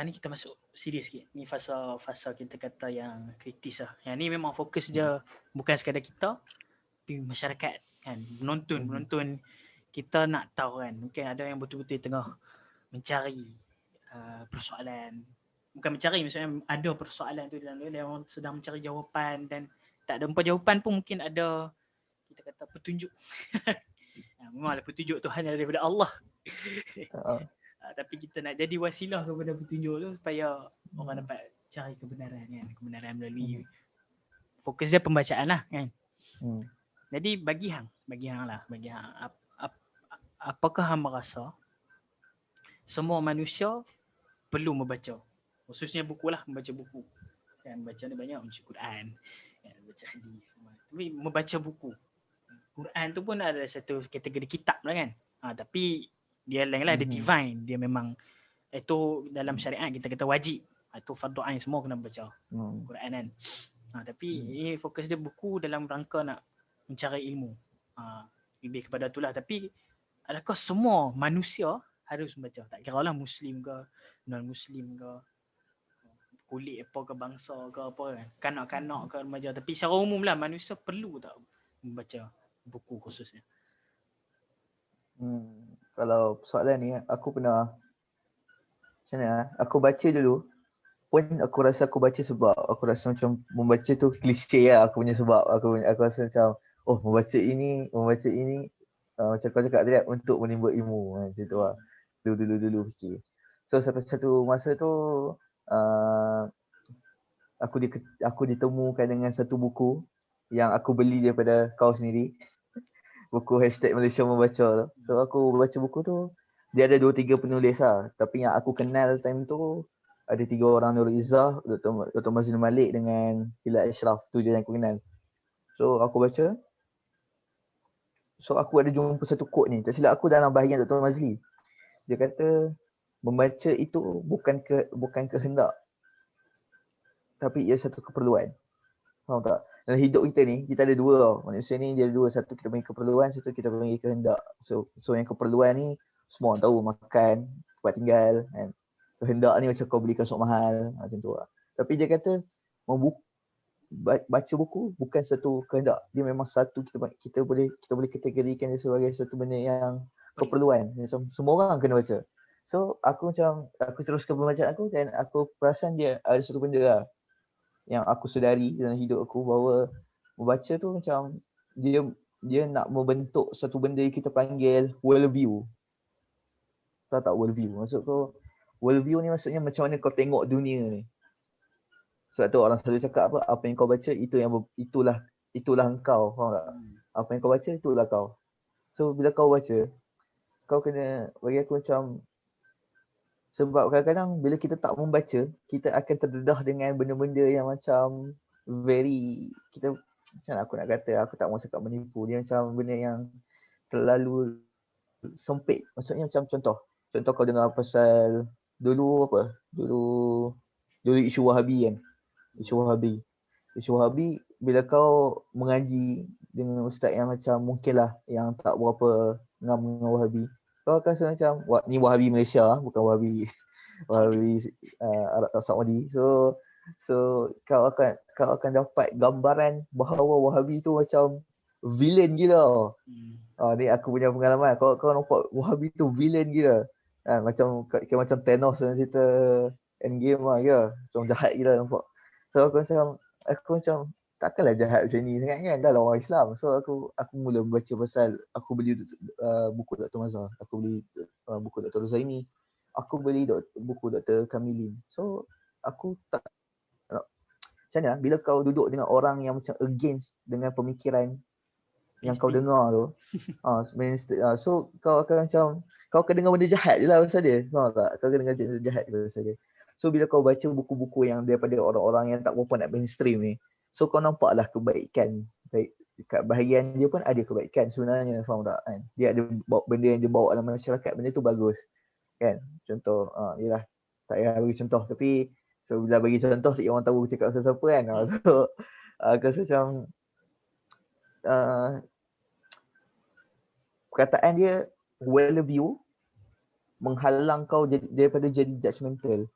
lepas ni kita masuk serius sikit. Ni fasa kita kata yang kritis lah. Yang ni memang fokus je bukan sekadar kita, tapi masyarakat kan, penonton kita nak tahu kan, mungkin ada yang betul-betul tengah mencari persoalan, bukan mencari, maksudnya ada persoalan tu dalam dia orang sedang mencari jawapan dan tak ada jawapan pun mungkin ada kita kata petunjuk. Memang ada petunjuk Tuhan daripada Allah. Tapi kita nak jadi wasilah kepada petunjuk tu supaya orang dapat cari kebenaran kan, kebenaran melalui fokus dia pembacaan lah kan. Jadi bagi hang apakah hang merasa semua manusia perlu membaca, khususnya buku lah, membaca buku kan, baca ni banyak, membaca Quran kan, baca hadis semua. Tapi membaca buku Quran tu pun ada satu kategori kitab lah kan, tapi dia lain lah, dia divine, dia memang itu dalam syariat kita kata wajib, itu fardu ain, semua kena baca Quran kan. Tapi ini fokus dia buku dalam rangka nak mencari ilmu, lebih kepada itulah. Tapi adakah semua manusia harus membaca, tak kira lah muslim ke non muslim ke, kulit apa ke, bangsa ke apa kan, kanak-kanak ke remaja, tapi secara umum lah manusia perlu tak membaca buku khususnya? Kalau soalan ni aku pernah macam mana, aku baca dulu pun aku rasa aku baca sebab aku rasa macam membaca tu klise lah aku punya sebab. Aku rasa macam membaca ini macam kau cakap tadi untuk menimba ilmu macam tu lah. Dulu fikir. So sampai satu masa tu aku ditemukan dengan satu buku yang aku beli daripada kau sendiri. Buku #Malaysia Membaca tu. So aku baca buku tu, dia ada 2-3 penulis lah. Tapi yang aku kenal time tu ada 3 orang, Nurul Izzah, Dr. Mazlul Malik dengan Hilal Ashraf. Tu je yang aku kenal. So aku baca. So aku ada jumpa satu quote ni. Tak silap aku dalam bahagian Dr. Mazli. Dia kata membaca itu bukan kehendak, tapi ia satu keperluan. Faham tak? Dalam hidup kita ni, kita ada dua tau. Manusia ni dia ada dua. Satu kita panggil keperluan, satu kita panggil kehendak. So yang keperluan ni semua orang tahu, makan, tempat tinggal kan. Kehendak ni macam kau beli kasut mahal macam tu lah. Tapi dia kata baca buku bukan satu kehendak. Dia memang satu kita boleh kategorikan dia sebagai satu benda yang keperluan. Macam semua orang kena baca. So aku teruskan pembacaan aku dan aku perasan dia ada satu benda lah yang aku sedari dalam hidup aku, bahawa membaca tu macam dia nak membentuk satu benda yang kita panggil worldview. Tahu tak worldview? Maksud kau worldview ni maksudnya macam mana kau tengok dunia ni. Sebab tu orang selalu cakap apa yang kau baca itulah engkau, faham tak? Apa yang kau baca itulah kau. So bila kau baca, kau kena, bagi aku macam, sebab kadang-kadang bila kita tak membaca, kita akan terdedah dengan benda-benda yang macam macam aku nak kata, aku tak mahu cakap menipu. Dia macam benda yang terlalu sempit. Maksudnya macam contoh kau dengar pasal dulu isu Wahabi kan. Isu Wahabi bila kau mengaji dengan ustaz yang macam mungkinlah yang tak berapa ngam dengan Wahabi, kau akan rasa macam ni Wahabi Malaysia, bukan Wahabi Arab Saudi. So kau akan dapat gambaran bahawa Wahabi tu macam villain gila. Ni aku punya pengalaman. Kau nampak Wahabi tu villain gila. Macam Thanos dalam cerita Endgame lah ya. Macam jahat gila nampak. So aku macam takkanlah jahat macam ni sangat kan, dah lah orang Islam. So aku mula membaca pasal, aku beli buku Dr. Mazhar, aku beli buku Dr. Zaimi, aku beli buku Dr. Kamilin. So aku tak, macam mana bila kau duduk dengan orang yang macam against dengan pemikiran yang kau dengar tu, so kau akan dengar benda jahat je lah pasal dia, faham tak? Kau akan dengar benda jahat je pasal dia. So bila kau baca buku-buku yang daripada orang-orang yang tak berapa nak mainstream ni, so kau nampaklah kebaikan. Dekat bahagian dia pun ada kebaikan sebenarnya, faham tak kan? Dia ada benda yang dia bawa dalam masyarakat, benda tu bagus kan. Contoh yalah, tak payah bagi contoh, tapi so bila bagi contoh orang tahu cakap pasal siapa kan. So aku rasa macam perkataan dia worldview menghalang kau daripada jadi judgemental.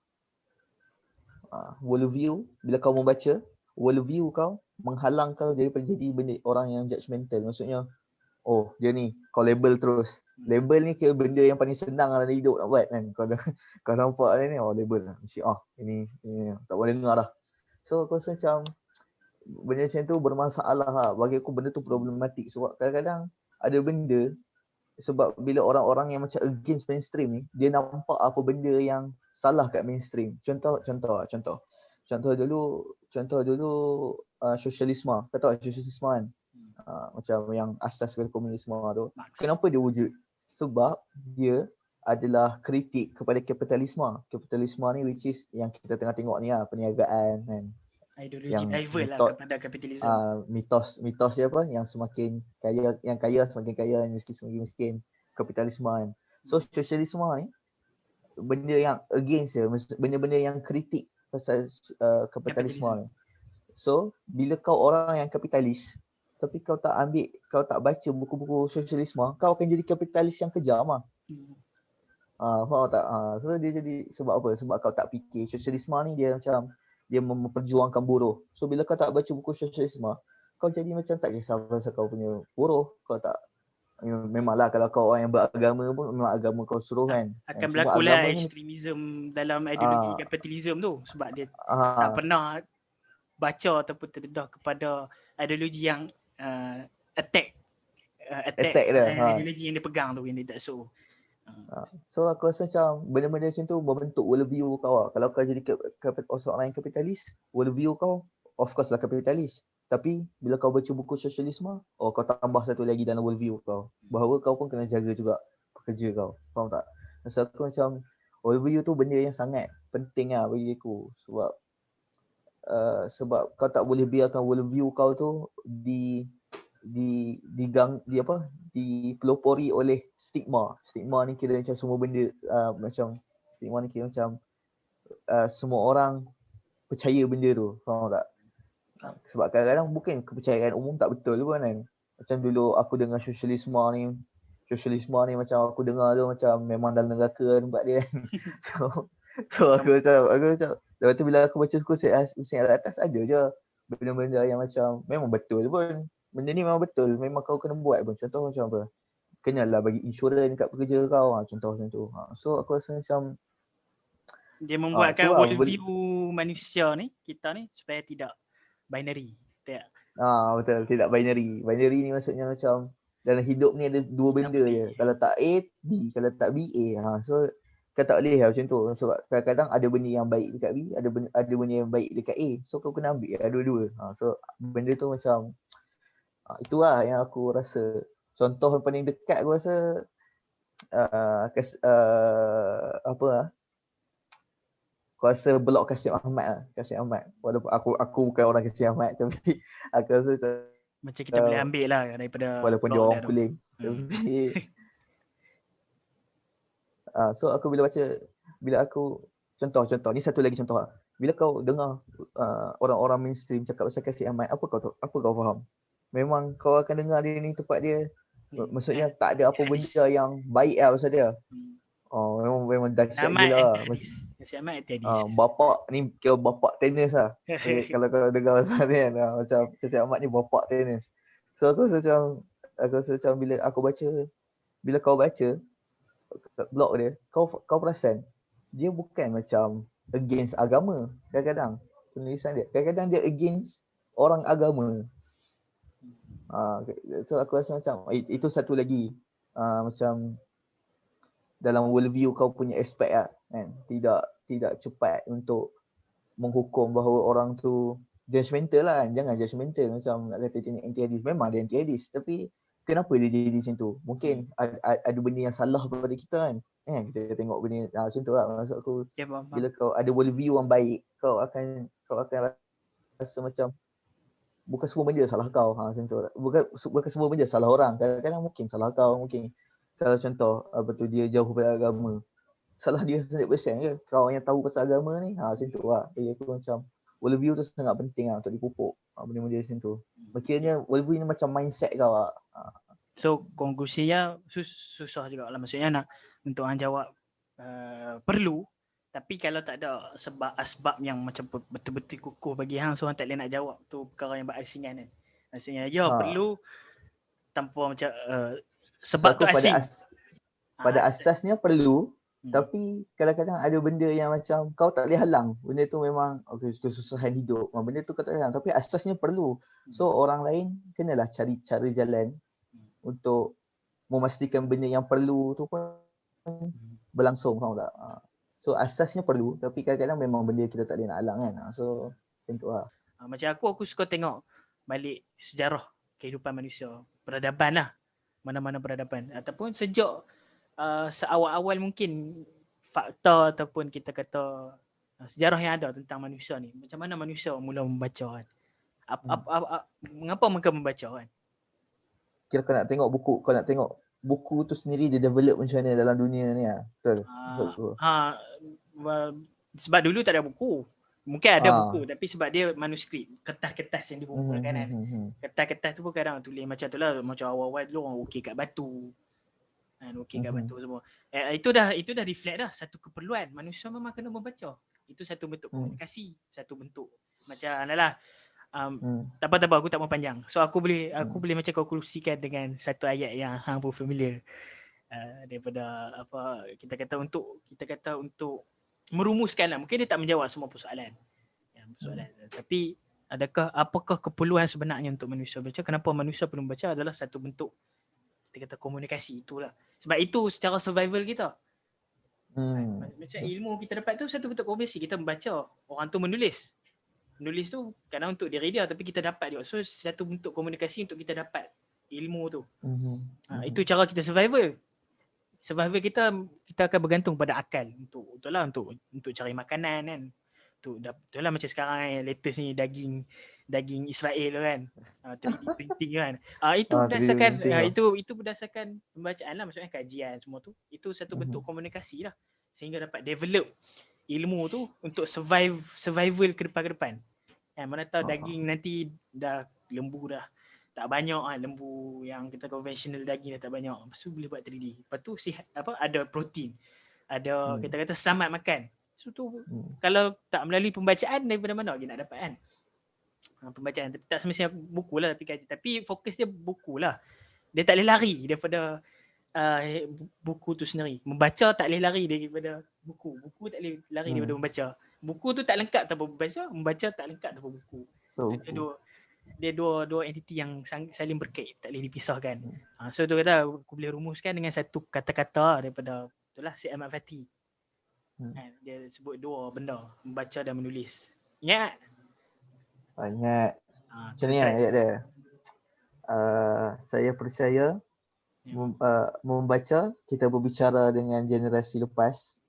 Worldview, bila kau membaca, worldview kau menghalang kau daripada jadi benda orang yang judgemental. Maksudnya, oh dia ni, kau label terus. Label ni kira benda yang paling senang dalam hidup nak buat kan. Kau nampak dia ni, oh label lah. Mesti ini tak boleh dengar dah. So aku rasa macam benda macam tu bermasalah lah. Bagi aku benda tu problematik sebab kadang-kadang ada benda sebab bila orang-orang yang macam against mainstream ni, dia nampak apa benda yang salah kat mainstream. Contoh dulu sosialisme. Kau tahu sosialisme kan? Macam yang asas kepada komunisme tu. Marx. Kenapa dia wujud? Sebab dia adalah kritik kepada kapitalisme. Kapitalisme ni which is yang kita tengah tengok ni lah, perniagaan kan. Ideologi Yang rival lah kepada kapitalisme. Mitos dia apa? Yang semakin kaya semakin kaya, yang miskin semakin miskin. Kapitalisme kan. So sosialisme ni benda yang against dia, benda-benda yang kritik pasal kapitalisme ni. So bila kau orang yang kapitalis tapi kau tak baca buku-buku sosialisme, kau akan jadi kapitalis yang kejam lah. Faham tak? So dia jadi sebab apa? Sebab kau tak fikir. Sosialisme ni dia macam dia memperjuangkan buruh. So bila kau tak baca buku sosialisme, kau jadi macam tak kisah pasal kau punya buruh. Kau tak, memanglah kalau kau orang yang beragama pun memang agama kau suruh kan. Akan berlaku lah ekstremism dalam ideologi kapitalisme tu. Sebab dia tak pernah baca ataupun terdedah kepada ideologi yang attack ideologi yang dia pegang tu, yang dia tak suruh. So aku rasa macam benda-benda macam tu membentuk worldview kau lah. Kalau kau jadi seorang yang kapitalis, worldview kau of course lah kapitalis. Tapi bila kau baca buku sosialisme, kau tambah satu lagi dalam worldview kau. Bahawa kau pun kena jaga juga pekerja kau. Faham tak? Masa aku macam worldview tu benda yang sangat penting lah bagi aku. Sebab kau tak boleh biarkan worldview kau tu dipelopori oleh stigma. Stigma ni kira macam semua benda stigma ni kira macam semua orang percaya benda tu. Faham tak? Sebab kadang-kadang mungkin kepercayaan umum tak betul pun kan. Macam dulu aku dengar sosialisme ni macam aku dengar tu macam memang dalam neraka tempat dia kan. So aku macam lepas tu bila aku baca kursi atas ada je benda-benda yang macam memang betul pun. Benda ni memang betul, memang kau kena buat pun. Contoh macam apa? Kenalah bagi insurans kat pekerja kau. Contoh macam tu. So aku rasa macam dia membuatkan worldview manusia ni, kita ni supaya tidak binary. Betul, tidak binary. Binary ni maksudnya macam dalam hidup ni ada dua benda je. Kalau tak A, B. Kalau tak B, A. So kau tak boleh lah macam tu. Sebab kadang-kadang ada benda yang baik dekat B, ada benda yang baik dekat A. So kau kena ambil lah dua-dua. So benda tu macam itulah yang aku rasa. Contoh yang paling dekat aku rasa aku rasa blog Kasim Ahmad lah. Kasim Ahmad. Walaupun aku bukan orang Kasim Ahmad tapi aku rasa macam kita boleh ambil lah daripada walaupun dia orang kuling. Tapi so aku bila aku contoh ni satu lagi contoh lah. Bila kau dengar orang-orang mainstream cakap pasal Kasim Ahmad, apa kau faham? Memang kau akan dengar dia ni tempat dia. Maksudnya tak ada apa benda yang baik lah pasal dia. Memang dahsyat gila. Kasim Ahmad tenis. Bapak ni kira bapak tenis lah. Kalau kau dengar pasal dia kan. Macam Kasim Ahmad ni bapak tenis. So aku rasa macam bila kau baca blog dia, kau perasan dia bukan macam against agama. Kadang-kadang penulisan dia, kadang-kadang dia against orang agama. So aku rasa macam itu satu lagi macam dalam worldview kau punya aspek lah kan. Tidak cepat untuk menghukum bahawa orang tu judgemental lah kan. Jangan judgemental macam nak kata dia anti-hadis. Memang dia anti-hadis tapi kenapa dia jadi macam tu? Mungkin ada benda yang salah pada kita kan. Kita tengok benda macam tu lah. Maksud aku bila kau ada worldview yang baik, kau akan rasa macam bukan semua benda salah kau. Macam tu. Bukan semua benda salah orang. Kadang-kadang mungkin salah kau. Mungkin kalau contoh dia jauh daripada agama, salah dia 100% ke? Kau yang tahu pasal agama ni, macam tu lah. Jadi aku macam worldview tu sangat penting lah untuk dipupuk. Benda-benda macam tu. Maksudnya worldview ni macam mindset kau lah. So konklusinya susah juga lah. Maksudnya untuk jawab perlu, Tapi kalau tak ada sebab asbab yang macam betul-betul kukuh bagi hang, so hang tak boleh nak jawab tu perkara yang berasingan kan. Maksudnya perlu tanpa macam sebab tu asing. Pada asasnya perlu, Hmm. tapi kadang-kadang ada benda yang macam kau tak boleh halang. Benda tu memang kesusahan hidup. Benda tu kau tak boleh halang, tapi asasnya perlu. So orang lain kenalah cari cara jalan untuk memastikan benda yang perlu tu pun berlangsung, faham tak? So asasnya perlu, tapi kadang-kadang memang benda kita tak boleh nak halang kan. So macam tu lah. Macam aku suka tengok balik sejarah kehidupan manusia, peradaban lah, mana-mana peradaban, ataupun sejak seawal-awal mungkin fakta ataupun kita kata sejarah yang ada tentang manusia ni, macam mana manusia mula membaca kan. Mengapa mereka membaca kan? Kira kau nak tengok buku, kau nak tengok buku tu sendiri dia develop macam mana dalam dunia ni lah. Betul. Sebab dulu tak ada buku. Mungkin ada buku tapi sebab dia manuskrip, kertas-kertas yang dikumpulkan kan. Kertas-kertas tu pun kadang tulis macam tu lah, macam awal-awal dulu orang ukir kat batu. Ukir kat batu semua. Itu dah reflect dah satu keperluan. Manusia memang kena membaca. Itu satu bentuk komunikasi, satu bentuk macam adalah tak apa aku tak mau panjang. So aku boleh macam konklusikan dengan satu ayat yang hang pun familiar. Daripada apa kita kata untuk merumuskan lah. Mungkin dia tak menjawab semua persoalan. Tapi apakah keperluan sebenarnya untuk manusia baca? Kenapa manusia perlu membaca adalah satu bentuk kita kata komunikasi itulah. Sebab itu secara survival kita. Macam ilmu kita dapat tu satu bentuk komunikasi. Kita membaca, orang tu menulis. Menulis tu kadang untuk diri dia tapi kita dapat juga. So satu bentuk komunikasi untuk kita dapat ilmu tu. Itu cara kita survival. Survival kita akan bergantung pada akal untuk cari makanan kan. Itulah macam sekarang yang latest ni daging Israel kan. 3D printing kan. Itu berdasarkan itu berdasarkan pembacaan lah, maksudnya kajian semua tu. Itu satu bentuk komunikasi lah sehingga dapat develop ilmu tu untuk survival ke depan. Mana tahu daging nanti dah lembu dah tak banyak lembu yang kita konvensional daging dah tak banyak. Lepas tu boleh buat 3D. Lepas tu ada protein. Ada kita kata selamat makan. So tu kalau tak melalui pembacaan daripada mana lagi nak dapat kan? Pembacaan tak semestinya buku lah tapi fokus dia buku lah. Dia tak boleh lari daripada buku tu sendiri. Membaca tak boleh lari daripada buku. Buku tak boleh lari daripada membaca. Buku tu tak lengkap tanpa membaca. Membaca tak lengkap tanpa buku. Dia dua entiti yang saling berkait, tak boleh dipisahkan. So tu kata aku boleh rumuskan dengan satu kata-kata daripada itulah Syed Ahmad Fatih. Dia sebut dua benda, membaca dan menulis. Ingat? Ingat. Macam ni ayat dia. Saya percaya membaca kita berbicara dengan generasi lepas.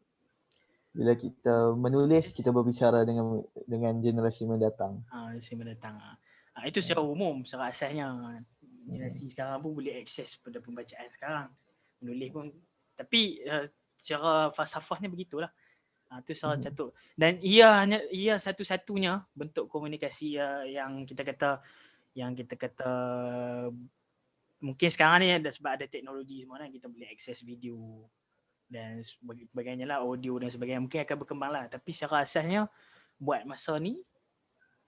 Bila kita menulis kita berbicara dengan generasi mendatang. Generasi mendatang. Itu secara umum, secara asasnya generasi sekarang pun boleh akses pada pembacaan sekarang. Menulis pun. Tapi secara falsafahnya begitulah. Itu salah satu. Dan ia satu-satunya bentuk komunikasi yang kita kata mungkin sekarang ni sebab ada teknologi semua kan, kita boleh akses video dan sebagainya lah, audio dan sebagainya. Mungkin akan berkembang lah. Tapi secara asasnya buat masa ni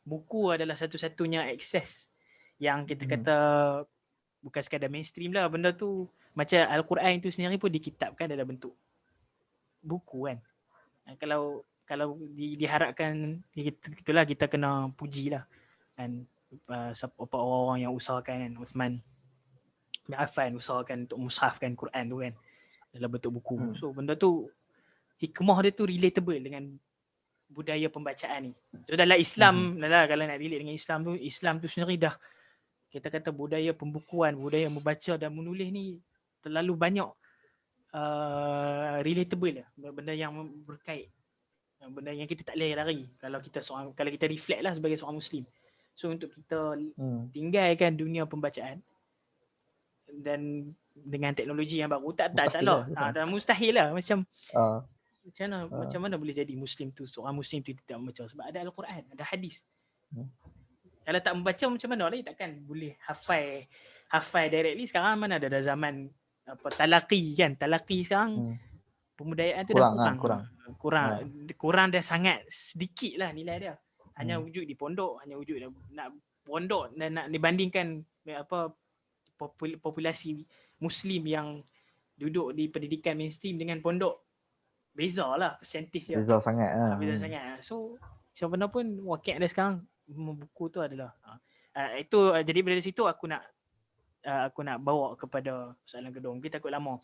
buku adalah satu-satunya akses yang kita kata bukan sekadar mainstream lah. Benda tu macam Al-Quran itu sendiri pun dikitabkan dalam bentuk buku kan. Kalau diharapkan itulah kita kena puji lah kan, orang-orang yang usahakan kan, Uthman bin Affan usahakan untuk mushafkan Quran tu kan dalam bentuk buku. So benda tu hikmah dia tu relatable dengan budaya pembacaan ni. So dalam Islam kalau nak relate dengan Islam tu sendiri dah kita kata budaya pembukuan, budaya membaca dan menulis ni terlalu banyak relatable lah, benda yang berkait, benda yang kita tak boleh lari kalau kita reflect lah sebagai seorang Muslim. So untuk kita tinggalkan dunia pembacaan dan dengan teknologi yang baru tak salah. Dah mustahil lah macam macam mana boleh jadi Muslim tu, seorang Muslim tu tidak membaca? Sebab ada Al-Quran, ada hadis. Kalau tak membaca macam mana lagi takkan boleh hafal directly. Sekarang mana ada zaman talaqi kan, talaqi sekarang pembudayaan tu Kurang, dah kurang. kurang dah sangat sedikit lah nilai dia. Hanya Hmm. wujud di pondok, hanya wujud nak pondok dan nak dibandingkan apa populasi Muslim yang duduk di pendidikan mainstream dengan pondok, beza lah persentage dia. Beza sangat Beza sangat. So macam mana pun wakil dia sekarang buku tu adalah itu jadi dari situ aku nak bawa kepada soalan kedua. Mungkin takut lama.